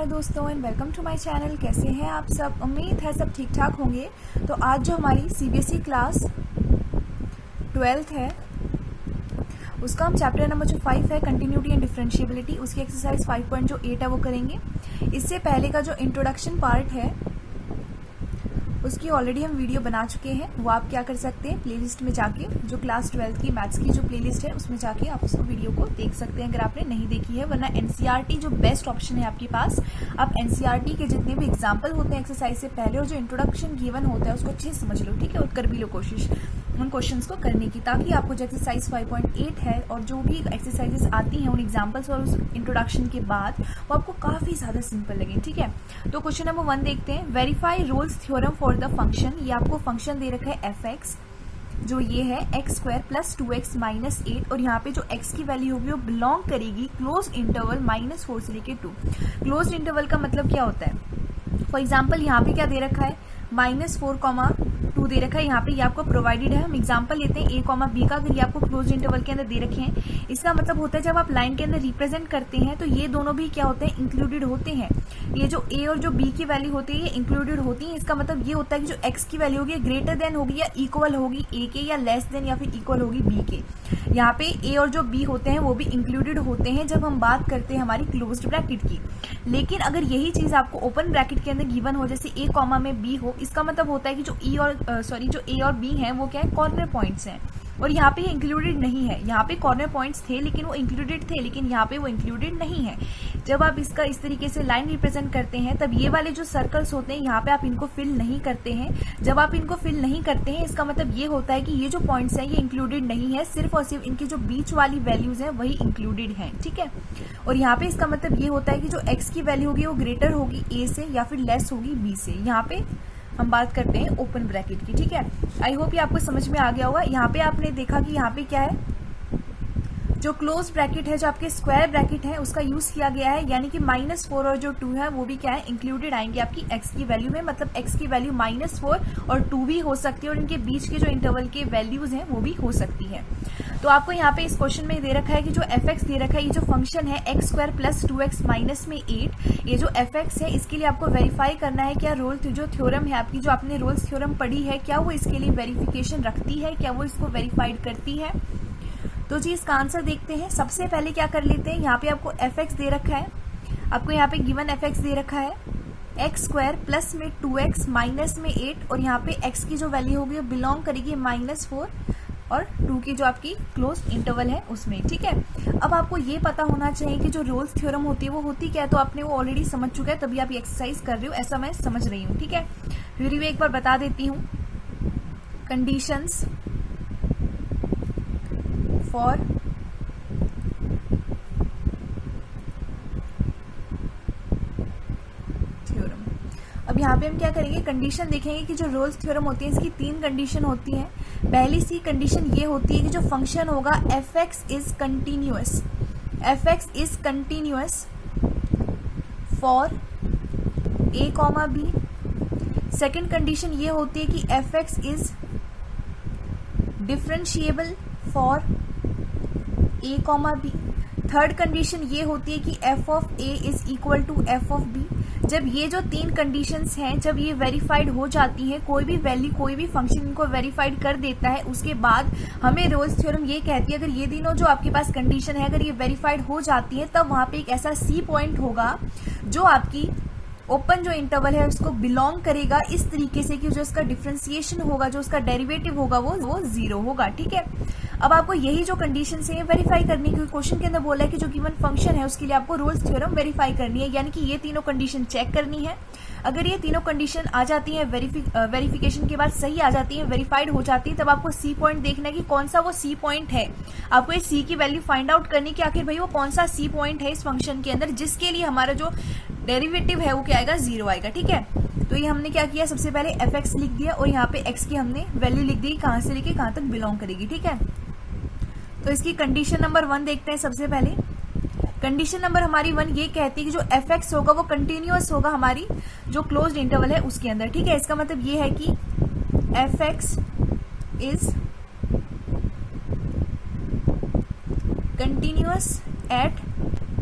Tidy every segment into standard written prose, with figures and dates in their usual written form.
हाय दोस्तों and welcome to my channel. कैसे हैं आप सब? उम्मीद है सब ठीक ठाक होंगे। तो आज जो हमारी सीबीएसई क्लास 12th है उसका हम चैप्टर नंबर जो 5 है कंटिन्यूटी एंड डिफरेंशिएबिलिटी, उसकी एक्सरसाइज 5.8 है वो करेंगे। इससे पहले का जो इंट्रोडक्शन पार्ट है उसकी ऑलरेडी हम वीडियो बना चुके हैं। वो आप क्या कर सकते हैं, प्लेलिस्ट में जाके जो क्लास 12th की मैथ्स की जो प्लेलिस्ट है उसमें जाके आप उसको वीडियो को देख सकते हैं अगर आपने नहीं देखी है। वरना एनसीईआरटी जो बेस्ट ऑप्शन है आपके पास, आप एनसीईआरटी के जितने भी एग्जाम्पल होते हैं एक्सरसाइज से पहले और जो इंट्रोडक्शन गिवन होता है उसको अच्छे से समझ लो, ठीक है। और कर भी लो कोशिश उन क्वेश्चंस को करने की, ताकि आपको जो एक्सरसाइज 5.8 है और जो भी एक्सरसाइजेस आती हैं उन एग्जाम्पल्स और उस इंट्रोडक्शन के बाद वो आपको काफी ज्यादा सिंपल लगे, ठीक है। तो क्वेश्चन नंबर 1 देखते हैं। Verify roles theorem for the function. ये आपको फंक्शन दे रखा है एफ एक्स, जो ये है x square plus 2x minus 8, और यहाँ पे जो x की वैल्यू होगी वो बिलोंग करेगी क्लोज इंटरवल -4 से लेके 2। क्लोज इंटरवल का मतलब क्या होता है? फॉर एग्जाम्पल यहाँ पे क्या दे रखा है, -4,2 दे रखा है। यहाँ पे ये आपको प्रोवाइडेड है। हम एग्जांपल लेते हैं a, b का। अगर ये आपको क्लोज इंटरवल के अंदर दे रखे हैं, इसका मतलब होता है जब आप लाइन के अंदर रिप्रेजेंट करते हैं तो ये दोनों भी क्या होते हैं, इंक्लूडेड होते हैं। ये जो a और जो b की वैल्यू होती है ये इंक्लूडेड होती है। इसका मतलब ये होता है कि जो x की वैल्यू होगी ग्रेटर देन होगी या इक्वल होगी a के, या लेस देन या फिर इक्वल होगी b के। यहाँ पे a और जो b होते हैं वो भी इंक्लूडेड होते हैं जब हम बात करते हैं हमारी क्लोज्ड ब्रैकेट की। लेकिन अगर यही चीज आपको ओपन ब्रैकेट के अंदर गिवन हो, जैसे a कॉमा में b हो, इसका मतलब होता है कि जो जो a और b हैं वो क्या है, कॉर्नर पॉइंट्स हैं। और यहाँ पे इंक्लूडेड नहीं है। यहाँ पे कॉर्नर पॉइंट्स थे लेकिन वो इंक्लूडेड थे, लेकिन यहाँ पे वो इंक्लूडेड नहीं है। जब आप इसका इस तरीके से लाइन रिप्रेजेंट करते हैं तब ये वाले जो सर्कल्स होते हैं यहाँ पे आप इनको फिल नहीं करते हैं। जब आप इनको फिल नहीं करते हैं इसका मतलब ये होता है कि ये जो पॉइंट्स हैं ये इंक्लूडेड नहीं है, सिर्फ और सिर्फ इनकी जो बीच वाली वैल्यूज हैं वही इंक्लूडेड हैं, ठीक है। और यहाँ पे इसका मतलब ये होता है कि जो एक्स की वैल्यू होगी वो ग्रेटर होगी ए से या फिर लेस होगी बी से। यहाँ पे हम बात करते हैं ओपन ब्रैकेट की, ठीक है। आई होप ये आपको समझ में आ गया होगा। यहाँ पे आपने देखा कि यहाँ पे क्या है, जो क्लोज ब्रैकेट है, जो आपके स्क्वायर ब्रैकेट है उसका यूज किया गया है, यानी कि -4 और जो 2 है वो भी क्या है, इंक्लूडेड आएंगे आपकी x की वैल्यू में। मतलब x की वैल्यू -4 और 2 भी हो सकती है, और इनके बीच के जो इंटरवल के वैल्यूज हैं वो भी हो सकती है। तो आपको यहाँ पे इस क्वेश्चन में दे रखा है कि जो एफ एक्स दे रखा है, ये जो फंक्शन है x square plus 2x minus में 8, ये जो एफ एक्स है इसके लिए आपको वेरीफाई करना है क्या रोल जो थ्योरम है आपकी, जो आपने रोल्स थ्योरम पढ़ी है, क्या वो इसके लिए वेरिफिकेशन रखती है, क्या वो इसको वेरीफाइड करती है। तो जी इसका आंसर देखते हैं। सबसे पहले क्या कर लेते हैं, यहाँ पे आपको एफ एक्स दे रखा है, आपको यहाँ पे गिवन एफ एक्स दे रखा है एक्स स्क्वायर प्लस में 2x माइनस में 8, और यहाँ पे x की जो वैल्यू होगी वो बिलोंग करेगी -4 और 2 की जो आपकी क्लोज इंटरवल है उसमें, ठीक है। अब आपको ये पता होना चाहिए कि जो रोल्स थ्योरम होती है वो होती क्या है, तो आपने वो ऑलरेडी समझ चुका है तभी आप ये एक्सरसाइज कर रहे हो, ऐसा मैं समझ रही हूँ, ठीक है। फिर भी एक बार बता देती हूँ। Conditions for theorem. अब यहाँ पे हम क्या करेंगे, कंडीशन देखेंगे कि जो रोल्स थ्योरम होती है इसकी 3 कंडीशन होती हैं। पहली सी कंडीशन ये होती है कि जो फंक्शन होगा f x is continuous, f x is continuous for a comma b. Second condition ये होती है कि f x is differentiable for a comma b. Third condition ये होती है कि f of a is equal to f of b. जब ये जो 3 कंडीशंस हैं जब ये वेरीफाइड हो जाती हैं, कोई भी वैल्यू कोई भी फंक्शन इनको वेरीफाइड कर देता है, उसके बाद हमें रोल्स थ्योरम ये कहती है अगर ये तीनों जो आपके पास कंडीशन है अगर ये वेरीफाइड हो जाती है तब वहां पे एक ऐसा सी पॉइंट होगा जो आपकी ओपन जो इंटरवल है उसको बिलोंग करेगा इस तरीके से कि जो इसका डिफरेंशिएशन होगा, जो उसका डेरिवेटिव होगा वो 0 होगा, ठीक है। अब आपको यही जो कंडीशन है वेरीफाई करनी है, क्योंकि क्वेश्चन के अंदर बोला है कि जो गिवन फंक्शन है उसके लिए आपको रोल्स थ्योरम वेरीफाई करनी है, यानी कि ये तीनों कंडीशन चेक करनी है। अगर ये तीनों कंडीशन आ जाती है, वेरिफिकेशन के बाद सही आ जाती है, वेरीफाइड हो जाती है, तब आपको सी पॉइंट देखना है कि कौन सा वो सी पॉइंट है। आपको ये सी की वैल्यू फाइंड आउट करनी कि आखिर भाई वो कौन सा सी पॉइंट है इस फंक्शन के अंदर जिसके लिए हमारा जो डेरिवेटिव है वो क्या आएगा, 0 आएगा, ठीक है। तो ये हमने क्या किया, सबसे पहले एफ एक्स लिख दिया और यहाँ पे एक्स की हमने वैल्यू लिख दी कहाँ से लेके कहाँ तक बिलोंग करेगी, ठीक है। तो इसकी कंडीशन नंबर 1 देखते हैं। सबसे पहले कंडीशन नंबर हमारी 1 ये कहती है कि जो एफ एक्स होगा वो कंटिन्यूअस होगा हमारी जो क्लोज्ड इंटरवल है उसके अंदर, ठीक है। इसका मतलब ये है कि f x is continuous at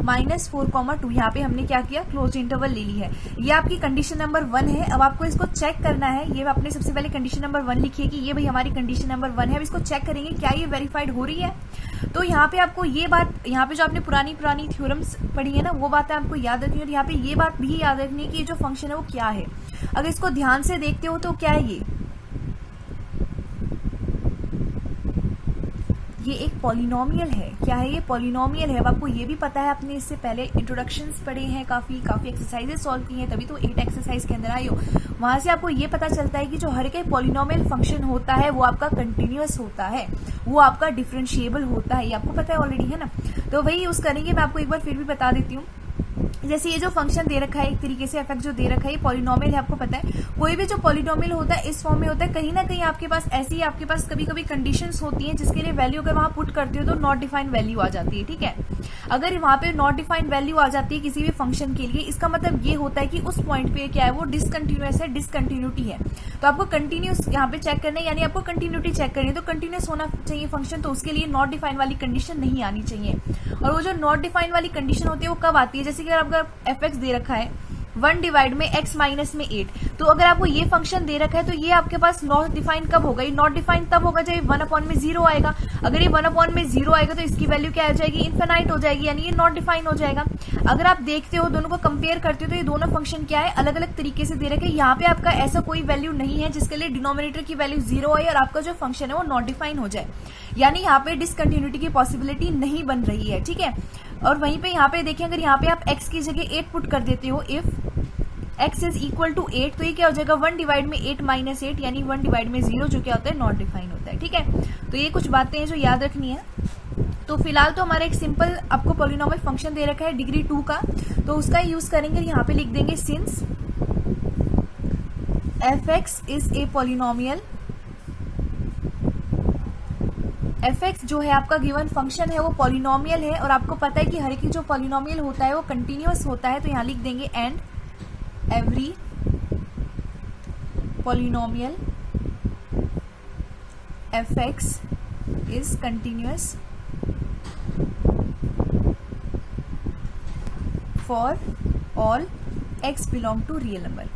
-4,2। यहाँ पे हमने क्या किया, क्लोज इंटरवल ले ली है। ये आपकी कंडीशन नंबर 1 है। अब आपको इसको चेक करना है। ये आपने सबसे पहले कंडीशन नंबर 1 लिखी है कि ये भाई हमारी कंडीशन नंबर 1 है। अब इसको चेक करेंगे क्या ये वेरीफाइड हो रही है। तो यहाँ पे आपको ये बात, यहाँ पे जो आपने पुरानी थ्योरम्स पढ़ी है ना, वो बातें आपको याद रखनी है। और यहाँ पे ये बात भी याद रखनी है कि ये जो फंक्शन है वो क्या है। अगर इसको ध्यान से देखते हो तो क्या है, ये एक पॉलिनोमियल है। क्या है ये, पॉलिनोमियल है। अब आपको ये भी पता है, आपने इससे पहले इंट्रोडक्शंस पढ़े हैं, काफी एक्सरसाइजेस सॉल्व की हैं, तभी तो 8 एक्सरसाइज के अंदर आई हो। वहां से आपको ये पता चलता है कि जो हर एक पॉलिनोमियल फंक्शन होता है वो आपका कंटिन्यूअस होता है, वो आपका डिफरेंशिएबल होता है। ये आपको पता है ऑलरेडी, है ना। तो वही यूज करेंगे। मैं आपको एक बार फिर भी बता देती हूँ। जैसे ये जो फंक्शन दे रखा है, एक तरीके से एफ जो दे रखा है, ये पॉलिनोमियल है। आपको पता है कोई भी जो पॉलिनोमियल होता है इस फॉर्म में होता है। कहीं ना कहीं आपके पास ऐसी, आपके पास कभी कभी कंडीशंस होती हैं जिसके लिए वैल्यू अगर वहां पुट करते हो तो नॉट डिफाइंड वैल्यू आ जाती है। ठीक है, अगर वहां पे नॉट डिफाइंड वैल्यू आ जाती है किसी भी फंक्शन के लिए, इसका मतलब ये होता है कि उस पॉइंट पे क्या है, वो डिसकंटिन्यूअस है, डिसकंटिन्यूटी है। तो आपको कंटिन्यूस यहाँ पे चेक करना है, यानी आपको कंटिन्यूटी चेक करनी है। तो कंटिन्यूस होना चाहिए फंक्शन, तो उसके लिए नॉट डिफाइंड वाली कंडीशन नहीं आनी चाहिए। और वो जो नॉट डिफाइंड वाली कंडीशन होती है वो कब आती है, जैसे कि अगर एफ एक्स दे रखा है 1 डिवाइड में x माइनस में 8, तो अगर आपको ये फंक्शन दे रखा है तो ये आपके पास नॉट डिफाइंड कब होगा, ये नॉट डिफाइंड तब होगा जब 1/0 आएगा। अगर ये 1/0 आएगा तो इसकी वैल्यू क्या हो जाएगी, इनफिनाइट हो जाएगी, यानी ये नॉट डिफाइंड हो जाएगा। अगर आप देखते हो, दोनों को कंपेयर करते हो, तो ये दोनों फंक्शन क्या है, अलग अलग तरीके से दे रखे हैं। यहाँ पे आपका ऐसा कोई वैल्यू नहीं है जिसके लिए डिनोमिनेटर की वैल्यू 0 आए और आपका जो फंक्शन है वो नॉट डिफाइंड हो जाए, यानी यहाँ पे डिसकंटिन्यूटी की पॉसिबिलिटी नहीं बन रही है। ठीक है, और वहीं पे यहाँ पे देखिए, अगर यहाँ पे आप x की जगह 8 पुट कर देते हो, if x is equal to 8, तो ये क्या हो जाएगा, 1 डिवाइड में 8 माइनस 8, यानी 1 डिवाइड में 0, जो क्या होता है, नॉट डिफाइन होता है। ठीक है, तो ये कुछ बातें हैं जो याद रखनी है। तो फिलहाल तो हमारा एक सिंपल आपको पॉलिनोमियल फंक्शन दे रखा है डिग्री 2 का, तो उसका यूज करेंगे। यहाँ पे लिख देंगे since f x is a polynomial, f x जो है आपका गिवन फंक्शन है वो पॉलिनोमियल है, और आपको पता है कि हर एक जो पॉलिनोमियल होता है वो कंटिन्यूअस होता है। तो यहाँ लिख देंगे and every polynomial f x is continuous for all x belong to real number.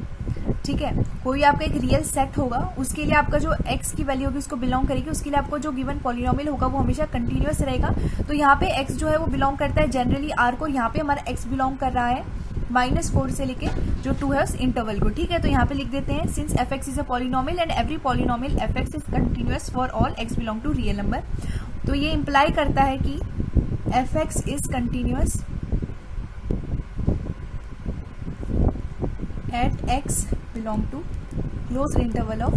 ठीक है, कोई आपका एक रियल सेट होगा, उसके लिए आपका जो x की वैल्यू होगी उसको बिलोंग करेगी, उसके लिए आपको जो गिवन पॉलिनोमियल होगा वो हमेशा कंटिन्यूअस रहेगा। तो यहाँ पे x जो है वो बिलोंग करता है जनरली r को, यहाँ पे हमारा x बिलोंग कर रहा है -4 से लेके जो 2 है उस इंटरवल को। ठीक है, तो यहाँ पे लिख देते हैं since f x is a polynomial and every polynomial f x is continuous for all x belong to real number. तो ये इंप्लाई करता है कि f x is continuous at x belong to closed interval of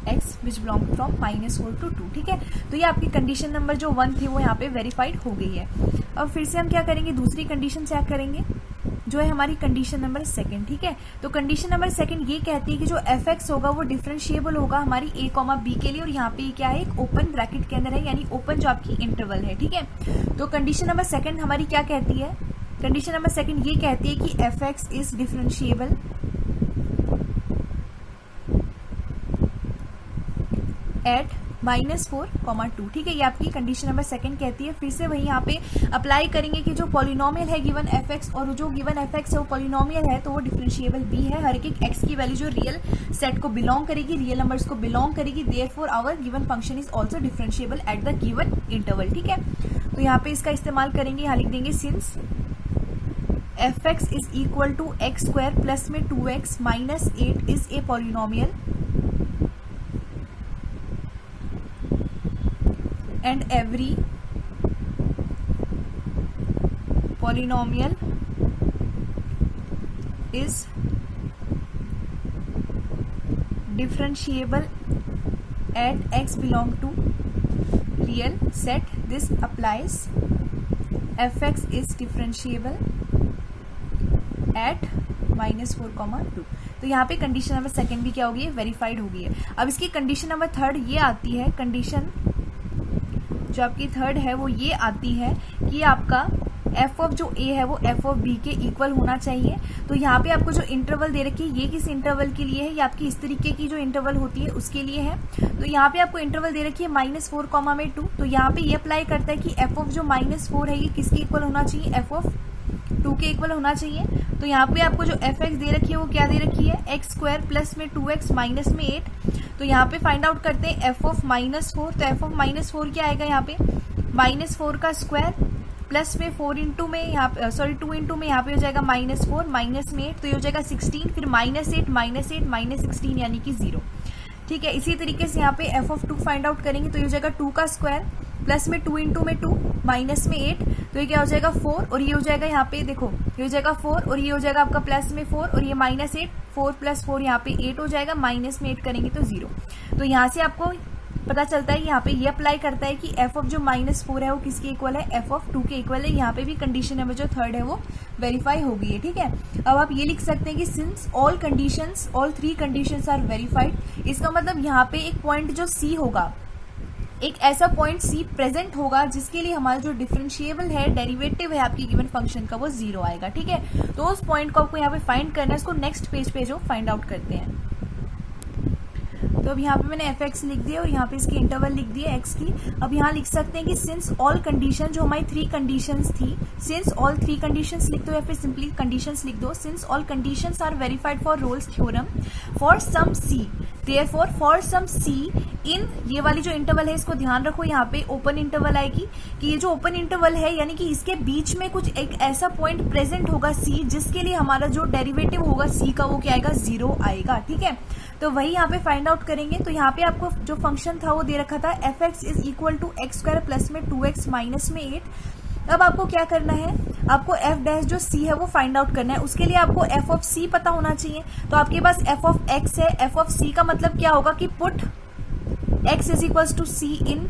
x which belong from -4 to 2। ठीक है, तो ये आपकी कंडीशन नंबर जो 1 थी वो यहाँ पे वेरीफाइड हो गई है। अब फिर से हम क्या करेंगे, दूसरी कंडीशन चेक करेंगे जो है हमारी कंडीशन नंबर 2। ठीक है, तो कंडीशन नंबर 2 ये कहती है कि जो एफ एक्स होगा वो डिफरेंशिएबल होगा हमारी a, b के लिए, और यहाँ पे क्या है, एक ओपन ब्रैकेट के अंदर है, यानी ओपन जो आपकी इंटरवल है। ठीक है, तो कंडीशन नंबर 2 हमारी क्या कहती है, कंडीशन नंबर 2 ये कहती है कि f x is differentiable eight -4,2। ठीक है, ये आपकी कंडीशन नंबर 2 कहती है। फिर से वही यहाँ पे अप्लाई करेंगे कि जो पॉलिनोमियल है गिवन एफ एक्स, और जो गिवन एफ एक्स है वो पॉलिनोमियल है, तो वो डिफरेंशिएबल भी है। हर एक एक्स की वैल्यू जो रियल सेट को बिलोंग करेगी, रियल नंबर्स को बिलोंग करेगी, therefore our given function is also differentiable at the given interval. ठीक है, तो यहाँ पे इसका इस्तेमाल करेंगे। यहाँ लिख देंगे since f x is equal to x square plus में 2x minus 8 is a polynomial and every polynomial is differentiable at x belong to real set. This applies fx is differentiable at -4,2। तो यहाँ पे condition number 2 भी क्या होगी, verified होगी है। अब इसकी कंडीशन नंबर 3 ये आती है, कंडीशन जो आपकी 3 है वो ये आती है कि आपका एफ ऑफ जो ए है वो एफ ऑफ बी के इक्वल होना चाहिए। तो यहाँ पे आपको जो इंटरवल दे रखी है ये किस इंटरवल के लिए है, ये आपकी इस तरीके की जो इंटरवल होती है उसके लिए है। तो यहाँ पे आपको इंटरवल दे रखी है -4,2। तो यहाँ पे ये अप्लाई करता है कि एफ ऑफ जो -4 है ये किसके इक्वल होना चाहिए, एफ ऑफ 2 के इक्वल होना चाहिए। तो यहाँ पे आपको जो एफ एक्स दे रखी है वो क्या दे रखी है, एक्स स्क्वायर प्लस में 2x माइनस में 8। तो यहाँ पे फाइंड आउट करते हैं एफ ऑफ -4। तो एफ ऑफ -4 क्या आएगा यहाँ पे, -4 का स्क्वायर प्लस में 4 इंटू में यहाँ पे 2 इंटू में यहाँ पे हो जाएगा -4 माइनस में 8, तो ये हो जाएगा 16, फिर -8 -16 यानी कि 0। ठीक है, इसी तरीके से यहाँ पे एफ ऑफ 2 फाइंड आउट करेंगे तो ये हो जाएगा 2 का स्क्वायर प्लस में 2 इंटू में 2 माइनस में 8, तो ये क्या हो जाएगा 4, और ये हो जाएगा यहाँ पे देखो ये हो जाएगा 4 और ये हो जाएगा आपका प्लस में 4 और ये -8, 4 + 4 यहाँ पे 8 हो जाएगा, माइनस में 8 करेंगे तो 0। तो यहाँ से आपको पता चलता है यहाँ पे ये अप्लाई करता है कि एफ ऑफ जो -4 है वो किसके इक्वल है, एफ ऑफ 2 के इक्वल है। यहाँ पे भी कंडीशन नंबर जो थर्ड है वो वेरीफाई हो गई है। ठीक है, अब आप ये लिख सकते हैं कि since all 3 conditions are verified. इसका मतलब यहाँ पे एक पॉइंट जो सी होगा, एक ऐसा पॉइंट सी प्रेजेंट होगा जिसके लिए हमारा जो डिफरेंशिएबल है, डेरिवेटिव है आपकी गिवन फंक्शन का, वो 0 आएगा। ठीक है, तो उस पॉइंट को आपको यहाँ पे फाइंड करना है, इसको नेक्स्ट पेज पे जो फाइंड आउट करते हैं। तो अब यहाँ पे मैंने एफ एक्स लिख दिया और यहाँ पे इसकी इंटरवल लिख दी है एक्स की। अब यहाँ लिख सकते हैं कि सिंस ऑल कंडीशन, जो हमारी 3 कंडीशंस थी, सिंस ऑल 3 कंडीशंस लिख दो या फिर सिंपली कंडीशंस लिख दो। Since all conditions are verified for Rolle's theorem for some c, therefore for some c in, ये वाली जो इंटरवल है इसको ध्यान रखो, यहाँ पे ओपन इंटरवल आएगी कि ये जो ओपन इंटरवल है यानी कि इसके बीच में कुछ एक ऐसा पॉइंट प्रेजेंट होगा सी जिसके लिए हमारा जो डेरिवेटिव होगा सी का वो क्या आएगा, 0 आएगा। ठीक है, तो वही यहाँ पे फाइंड आउट करेंगे। तो यहाँ पे आपको जो फंक्शन था वो दे रखा था f x is equal to x square plus में 2x माइनस में 8। अब आपको क्या करना है, आपको एफ डैश जो सी है वो फाइंड आउट करना है। उसके लिए आपको एफ ऑफ सी पता होना चाहिए। तो आपके पास एफ ऑफ एक्स है, एफ ऑफ सी का मतलब क्या होगा कि put x is equal to c in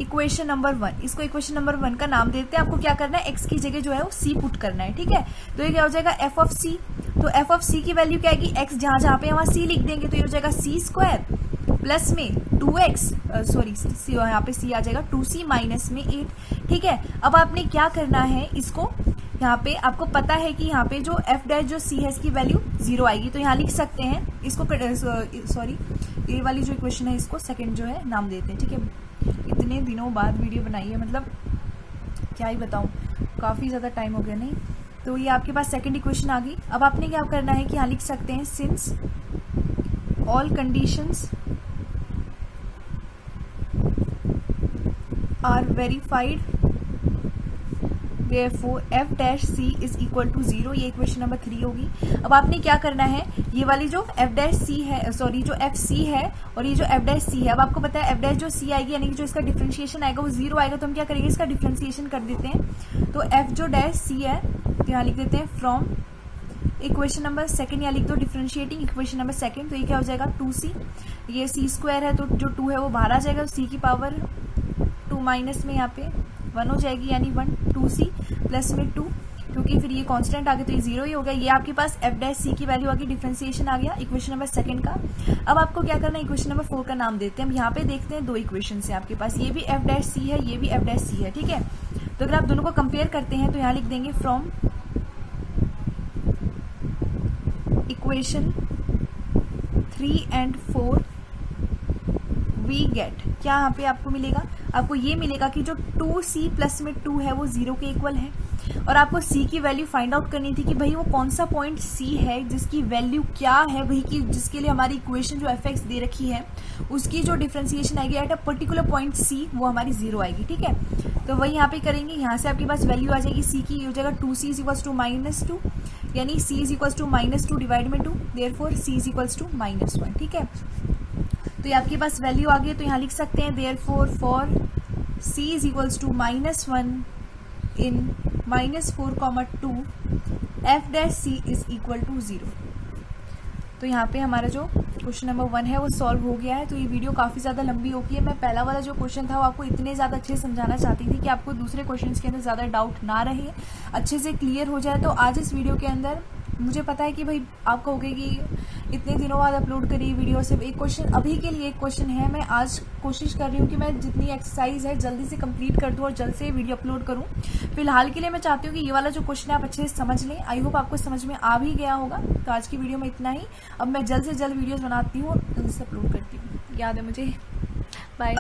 equation number 1। इसको इक्वेशन नंबर 1 का नाम देते हैं। आपको क्या करना है, एक्स की जगह जो है वो सी पुट करना है। ठीक है, तो ये क्या हो जाएगा एफ ऑफ सी। तो एफ ऑफ सी की वैल्यू क्या आएगी, एक्स जहां जहां पे वहां सी लिख देंगे, तो ये हो जाएगा सी स्क्वायर प्लस में 2x, सॉरी यहाँ पे सी आ जाएगा 2c माइनस में 8। ठीक है, अब आपने क्या करना है, इसको यहाँ पे आपको पता है कि यहाँ पे जो एफ डैश जो सी है इसकी वैल्यू 0 आएगी। तो यहाँ लिख सकते हैं इसको, सॉरी ये वाली जो इक्वेशन है इसको सेकंड जो है नाम देते हैं। ठीक है, इतने दिनों बाद वीडियो बनाई है, मतलब क्या ही बताऊं, काफ़ी ज़्यादा टाइम हो गया। नहीं तो ये आपके पास सेकंड इक्वेशन आ गई। अब आपने क्या करना है कि यहाँ लिख सकते हैं since all conditions are verified therefore f dash c is equal to 0। ये इक्वेशन नंबर 3 होगी। अब आपने क्या करना है, ये वाली जो f dash c है, सॉरी जो f c है और ये जो f dash c है, अब आपको पता है f dash जो c आएगी यानी कि जो इसका डिफरेंशिएशन आएगा वो 0 आएगा। तो हम क्या करेंगे, इसका डिफरेंशिएशन कर देते हैं। तो f जो dash c है तो यहाँ लिख देते हैं फ्रॉम इक्वेशन नंबर 2, यहाँ लिख दो डिफरेंशिएटिंग इक्वेशन नंबर 2। तो ये क्या हो जाएगा 2c, ये c स्क्वायर है तो जो 2 है वो बाहर आ जाएगा, c की पावर 2 माइनस में यहाँ पे 1 हो जाएगी, यानी 1 2c प्लस में 2, क्योंकि फिर ये कांस्टेंट आ गया तो ये 0 ही हो गया। ये आपके पास एफ डैश सी की वैल्यू आ गई, डिफरेंशिएशन आ गया इक्वेशन नंबर 2 का। अब आपको क्या करना है, इक्वेशन नंबर 4 का नाम देते हैं। हम यहाँ पे देखते हैं 2 इक्वेशन है आपके पास, ये भी एफ डैश सी है, ये भी एफ डैश सी है। ठीक है, तो अगर आप दोनों को कंपेयर करते हैं तो यहाँ लिख देंगे from equation 3 and 4 we get, क्या यहाँ पे आपको मिलेगा, आपको ये मिलेगा कि जो 2c प्लस में 2 है वो 0 के इक्वल है। और आपको c की वैल्यू फाइंड आउट करनी थी कि भाई वो कौन सा पॉइंट c है जिसकी वैल्यू क्या है, वही की जिसके लिए हमारी इक्वेशन जो f(x) दे रखी है उसकी जो डिफरेंशिएशन आएगी at a particular point c वो हमारी 0 आएगी। ठीक है, तो वही यहाँ पे करेंगे। यहाँ से आपके पास वैल्यू आ जाएगी c की, हो जाएगा 2c इज इक्वल्स टू -2, यानी c is equals to -2 divide में 2, therefore c is equals to -1। ठीक है, तो ये आपके पास वैल्यू आ गई। तो यहाँ लिख सकते हैं therefore for c is equals to -1 in -4, 2 f dash c is equal to 0। तो यहाँ पे हमारा जो क्वेश्चन नंबर 1 है वो सॉल्व हो गया है। तो ये वीडियो काफ़ी ज़्यादा लंबी हो गई है। मैं पहला वाला जो क्वेश्चन था वो आपको इतने ज़्यादा अच्छे से समझाना चाहती थी कि आपको दूसरे क्वेश्चन के अंदर ज़्यादा डाउट ना रहे, अच्छे से क्लियर हो जाए। तो आज इस वीडियो के अंदर मुझे पता है कि भाई आप कहोगे कि इतने दिनों बाद अपलोड करी वीडियो, सिर्फ एक क्वेश्चन, अभी के लिए एक क्वेश्चन है। मैं आज कोशिश कर रही हूँ कि मैं जितनी एक्सरसाइज है जल्दी से कंप्लीट कर दूँ और जल्द से वीडियो अपलोड करूँ। फिलहाल के लिए मैं चाहती हूँ कि ये वाला जो क्वेश्चन है आप अच्छे से समझ लें। आई होप आपको समझ में आ भी गया होगा। तो आज की वीडियो में इतना ही। अब मैं जल्द से जल्द वीडियोज़ बनाती हूँ और जल्दी से अपलोड करती हूँ, याद है मुझे। बाय।